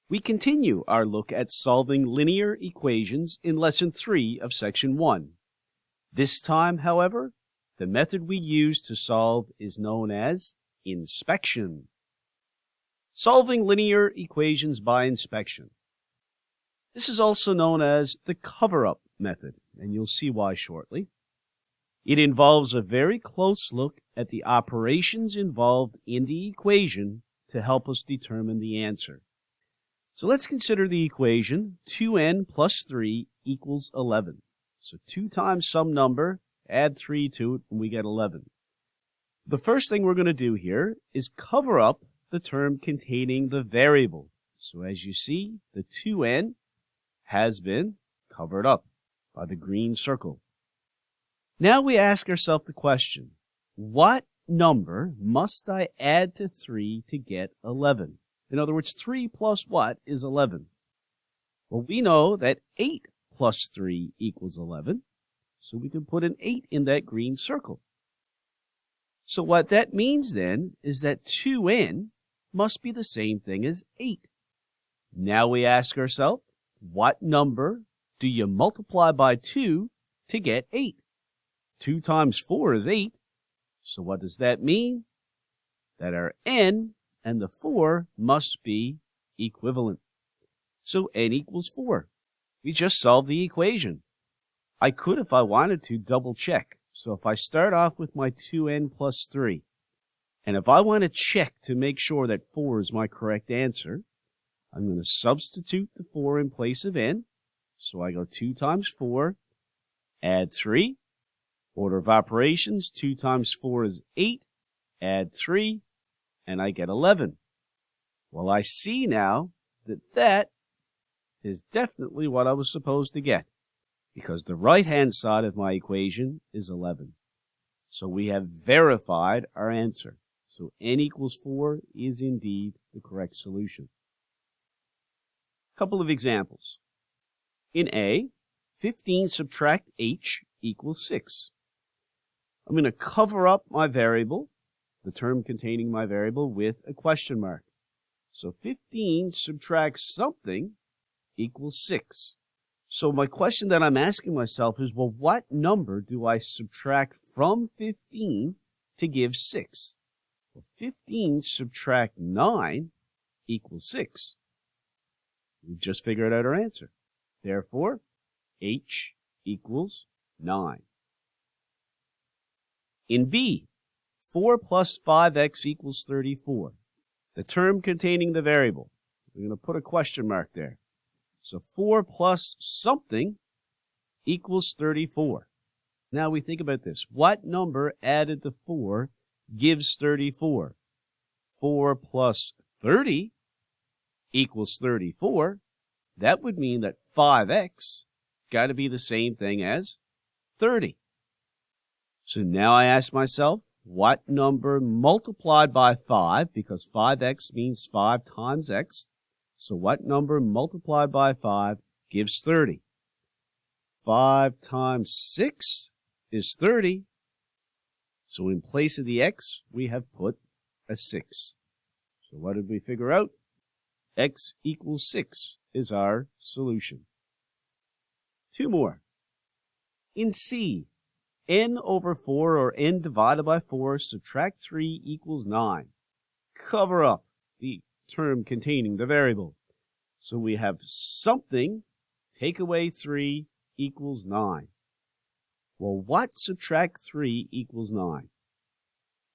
We continue our look at solving linear equations in Lesson 3 of Section 1. This time, however, the method we use to solve is known as inspection. Solving linear equations by inspection. This is also known as the cover-up method, and you'll see why shortly. It involves a very close look at the operations involved in the equation to help us determine the answer. So let's consider the equation 2n plus 3 equals 11. So 2 times some number, add 3 to it, and we get 11. The first thing we're going to do here is cover up the term containing the variable. So as you see, the 2n has been covered up by the green circle. Now we ask ourselves the question, what number must I add to 3 to get 11? In other words, 3 plus what is 11? Well, we know that 8 plus 3 equals 11, so we can put an 8 in that green circle. So what that means then is that 2n must be the same thing as 8. Now we ask ourselves, what number do you multiply by 2 to get 8? 2 times 4 is 8. So what does that mean? That our n and the 4 must be equivalent. So n equals 4. We just solved the equation. I could, if I wanted to, double check. So if I start off with my 2n plus 3, and if I want to check to make sure that 4 is my correct answer, I'm going to substitute the 4 in place of n. So I go 2 times 4, add 3. Order of operations, 2 times 4 is 8, add 3, and I get 11. Well, I see now that that is definitely what I was supposed to get, because the right-hand side of my equation is 11. So we have verified our answer. So n equals 4 is indeed the correct solution. A couple of examples. In A, 15 subtract h equals 6. I'm going to cover up my variable, the term containing my variable, with a question mark. So 15 subtract something equals 6. So my question that I'm asking myself is, well, what number do I subtract from 15 to give 6? Well, 15 subtract 9 equals 6. We've just figured out our answer. Therefore, h equals 9. In B, 4 plus 5x equals 34. The term containing the variable, we're going to put a question mark there. So 4 plus something equals 34. Now we think about this. What number added to 4 gives 34? 4 plus 30 equals 34. That would mean that 5x got to be the same thing as 30. So now I ask myself, what number multiplied by 5, because 5x means 5 times x, so what number multiplied by 5 gives 30? 5 times 6 is 30. So in place of the x, we have put a 6. So what did we figure out? X equals 6 is our solution. 2 more. In C, n over 4, or n divided by 4, subtract 3 equals 9. Cover up the term containing the variable. So we have something, take away 3 equals 9. Well, what subtract 3 equals 9?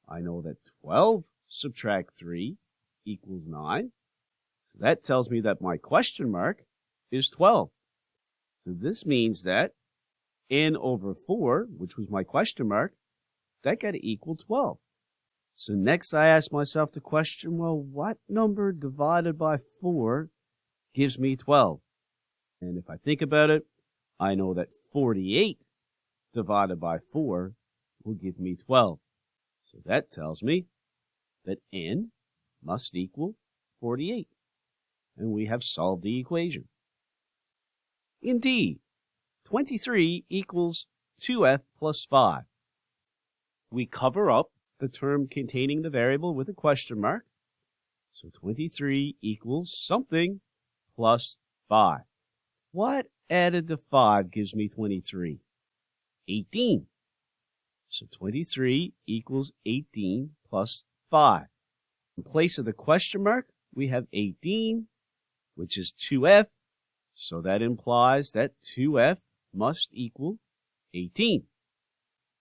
I know that 12 subtract 3 equals 9. So that tells me that my question mark is 12. So this means that n over 4, which was my question mark, that got to equal 12. So next I ask myself the question, well, what number divided by 4 gives me 12? And if I think about it, I know that 48 divided by 4 will give me 12. So that tells me that n must equal 48. And we have solved the equation. In D, 23 equals 2f plus 5. We cover up the term containing the variable with a question mark. So 23 equals something plus 5. What added to 5 gives me 23? 18. So 23 equals 18 plus 5. In place of the question mark, we have 18, which is 2f. So that implies that 2f must equal 18.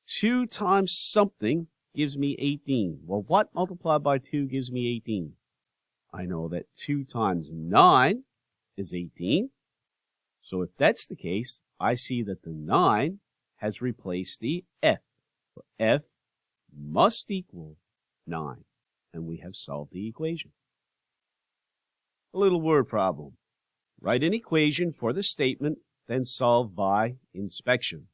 2 times something gives me 18. Well, what multiplied by 2 gives me 18? I know that 2 times 9 is 18. So if that's the case, I see that the 9 has replaced the f. So f must equal 9, and we have solved the equation. A little word problem. Write an equation for the statement, then solve by inspection.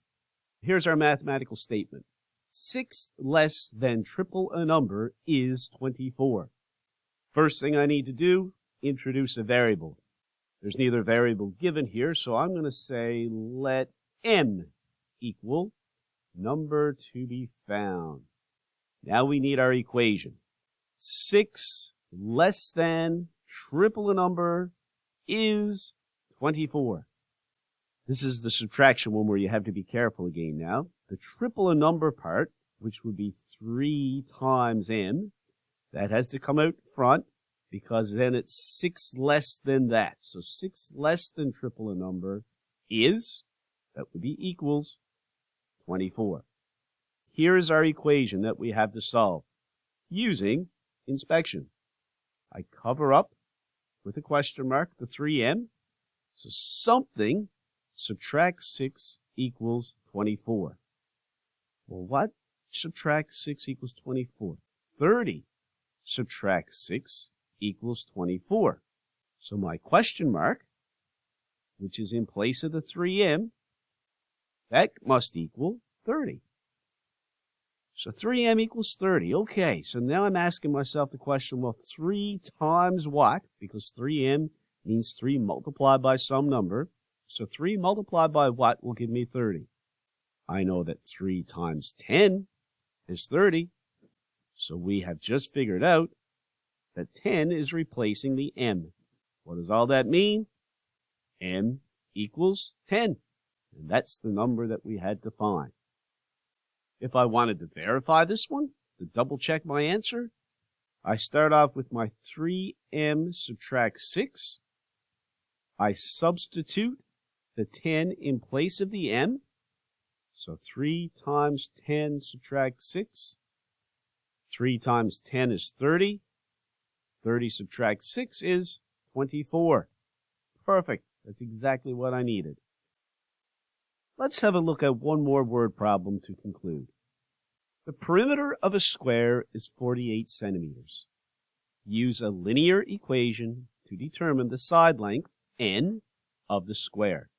Here's our mathematical statement. 6 less than triple a number is 24. First thing I need to do, introduce a variable. There's neither variable given here, so I'm going to say let m equal number to be found. Now we need our equation. 6 less than triple a number is 24. This is the subtraction one where you have to be careful again now. The triple a number part, which would be 3 times m, that has to come out front because then it's 6 less than that. So 6 less than triple a number is, that would be equals 24. Here is our equation that we have to solve using inspection. I cover up with a question mark the 3m. So something subtract 6 equals 24. Well, what subtract 6 equals 24? 30 subtract 6 equals 24. So my question mark, which is in place of the 3m, that must equal 30. So 3m equals 30. Okay, so now I'm asking myself the question, well, 3 times what? Because 3m means 3 multiplied by some number. So 3 multiplied by what will give me 30? I know that 3 times 10 is 30. So we have just figured out that 10 is replacing the m. What does all that mean? M equals 10. And that's the number that we had to find. If I wanted to verify this one, to double check my answer, I start off with my 3m subtract 6. I substitute the 10 in place of the m. So 3 times 10 subtract 6. 3 times 10 is 30. 30 subtract 6 is 24. Perfect. That's exactly what I needed. Let's have a look at one more word problem to conclude. The perimeter of a square is 48 centimeters. Use a linear equation to determine the side length, n, of the square.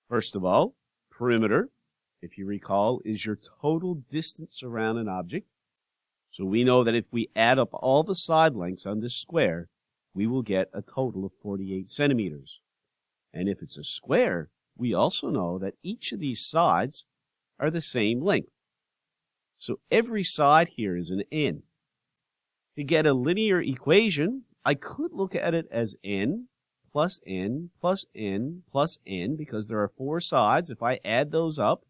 First of all, perimeter, if you recall, is your total distance around an object. So we know that if we add up all the side lengths on this square, we will get a total of 48 centimeters. And if it's a square, we also know that each of these sides are the same length. So every side here is an n. To get a linear equation, I could look at it as n plus n plus n plus n, because there are 4 sides. If I add those up,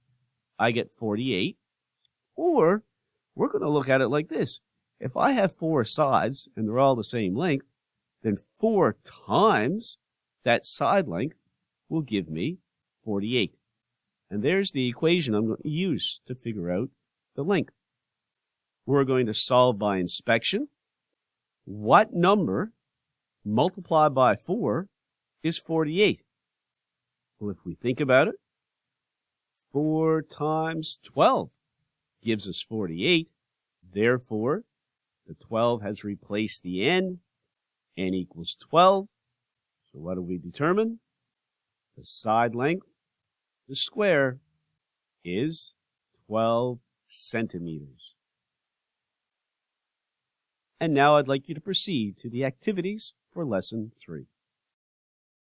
I get 48. Or we're going to look at it like this. If I have 4 sides and they're all the same length, then 4 times that side length will give me 48. And there's the equation I'm going to use to figure out the length. We're going to solve by inspection. What number multiplied by 4 is 48? Well, if we think about it, 4 times 12 gives us 48. Therefore, the 12 has replaced the n. N equals 12. So what do we determine? The side length, the square, is 12 centimeters. And now I'd like you to proceed to the activities for lesson 3.